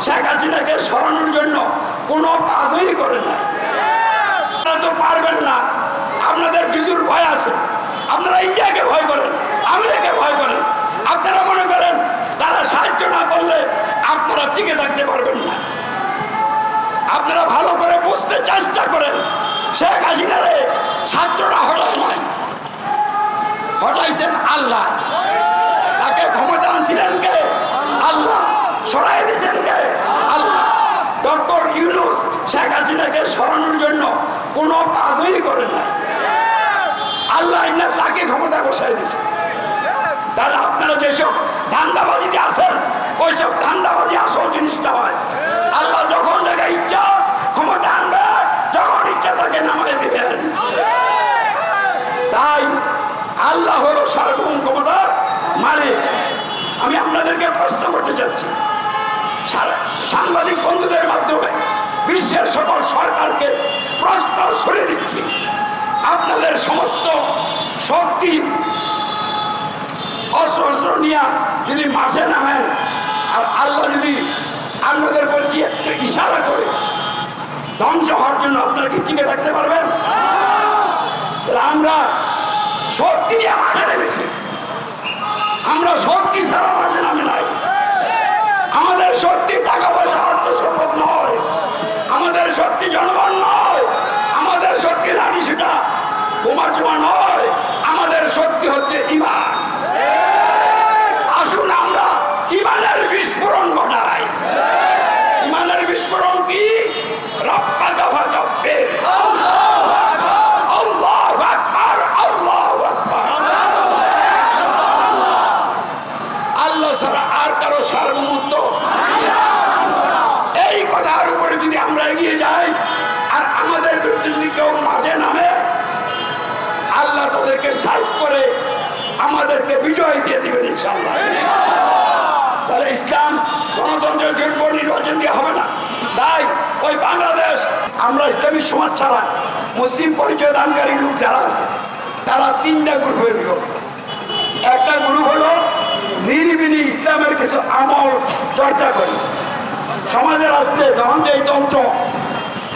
শেখ হাসিনাকে সরানোর জন্য কোনো কাজই করেন না। আপনারা তো পারবেন না, আপনাদের কিছুর ভয় আছে। আপনারা ইন্ডিয়াকে ভয় করেন, আমেরিকাকে ভয় করেন। আপনারা মনে করেন তারা সাহায্য না করলে আপনারা টিকে থাকতে পারবেন না। আপনারা ভালো করে বুঝতে চেষ্টা করেন, শেখ হাসিনারে ছাত্ররা হটায় নাই, হটাইছেন আল্লাহ। তাকে ক্ষমতা আনছিলেন কে? আল্লাহ। সরাই দিয়েছেন কে? আল্লাহ। ডক্টর ইউনূস শেখ হাসিনাকে সরানোর জন্য কোনো কাজই করেন না, আল্লাহ না তাকে ক্ষমতা বসাই দিয়েছে। তাহলে আপনারা যেসব ধান্দাবাজিতে আছেন, ওইসব ধান্দাবাজি আসল জিনিসটা হয়। আল্লাহ যখন জায়গায় ইচ্ছা ক্ষমতা আনবে, যখন ইচ্ছা তাকে নামাই দিবেন। তাই আল্লাহ হলো সার্বভৌম ক্ষমতার মালিক। আমি আপনাদেরকে প্রশ্ন করতে চাচ্ছি, সাংবাদিক বন্ধুদের মাধ্যমে বিশ্বের সকল সরকারকে প্রশ্ন ছড়িয়ে দিচ্ছি, আপনাদের সমস্ত শক্তি অস্ত্র নিয়ে যদি মাঠে নামেন আর আল্লাহ যদি আপনাদের প্রতি একটু ইশারা করে ধ্বংস হওয়ার জন্য, আপনারা কি টিকে থাকতে পারবেন? আমরা শক্তি নিয়ে মাঠে নেমেছি, আমরা শক্তি ছাড়া মাঠে নামে নাই। আমাদের শক্তি টাকা পয়সা অর্থ সম্পদ নয়, আমাদের শক্তি জনগণ নয়, আমাদের শক্তি লাঠি সেটা বোমা টোমা নয়, আমাদের শক্তি হচ্ছে ঈমান। আসুন আমরা ঈমানের বিস্ফোরণ ঘটাই। ঈমানের বিস্ফোরণ কি? রব্বাকা ফাকাব্বির, আল্লাহু আকবার, আল্লাহু আকবার। আল্লাহ ছাড়া আর কারো সার্বভৌমত্ব, এই কথার উপরে যদি আমরা এগিয়ে যাই আর আমাদের বিরুদ্ধে যদি কেউ মাঝে নামে, আল্লাহ তাদেরকে সাইজ করে আমাদেরকে বিজয় দিয়ে দিবেন ইনশাআল্লাহ। তাহলে ইসলাম গণতন্ত্রের জন্য নির্বাচন দিয়ে হবে না। তাই ওই বাংলাদেশ, আমরা ইসলামী সমাজ ছাড়া মুসলিম পরিচয় দানকারী লোক যারা আছে তারা তিনটা গ্রুপে বিভক্ত। একটা গ্রুপ হলো নিরিবিলি ইসলামের কিছু আমল চর্চা করি, সমাজে রাষ্ট্রে যখন যে তন্ত্র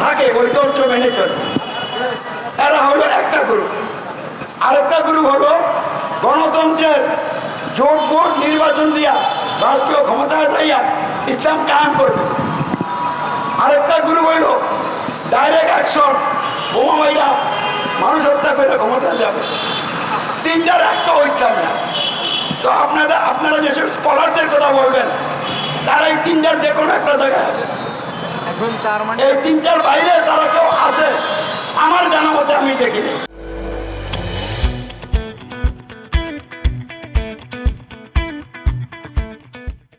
থাকে ওই তন্ত্র মেনে চলে, এরা হলো একটা গ্রুপ। আরেকটা গ্রুপ হলো গণতন্ত্রের জোট ভোট নির্বাচন দিয়া রাষ্ট্রীয় ক্ষমতায় যাইয়া ইসলাম কায়েম করবে। আরেকটা গ্রুপ হইল ডাইরেক্ট অ্যাকশন, বোমা মাইরা মানুষ হত্যা করে ক্ষমতায় যাবে। তিনটার একটাও ইসলাম না। তো আপনারা যেসব স্কলারদের কথা বলবেন, তারা এই তিনটার যে কোনো একটা জায়গায় আছে। এই তিনটার বাইরে তারা কেউ আছে আমার জানা মতে আমি দেখিনি।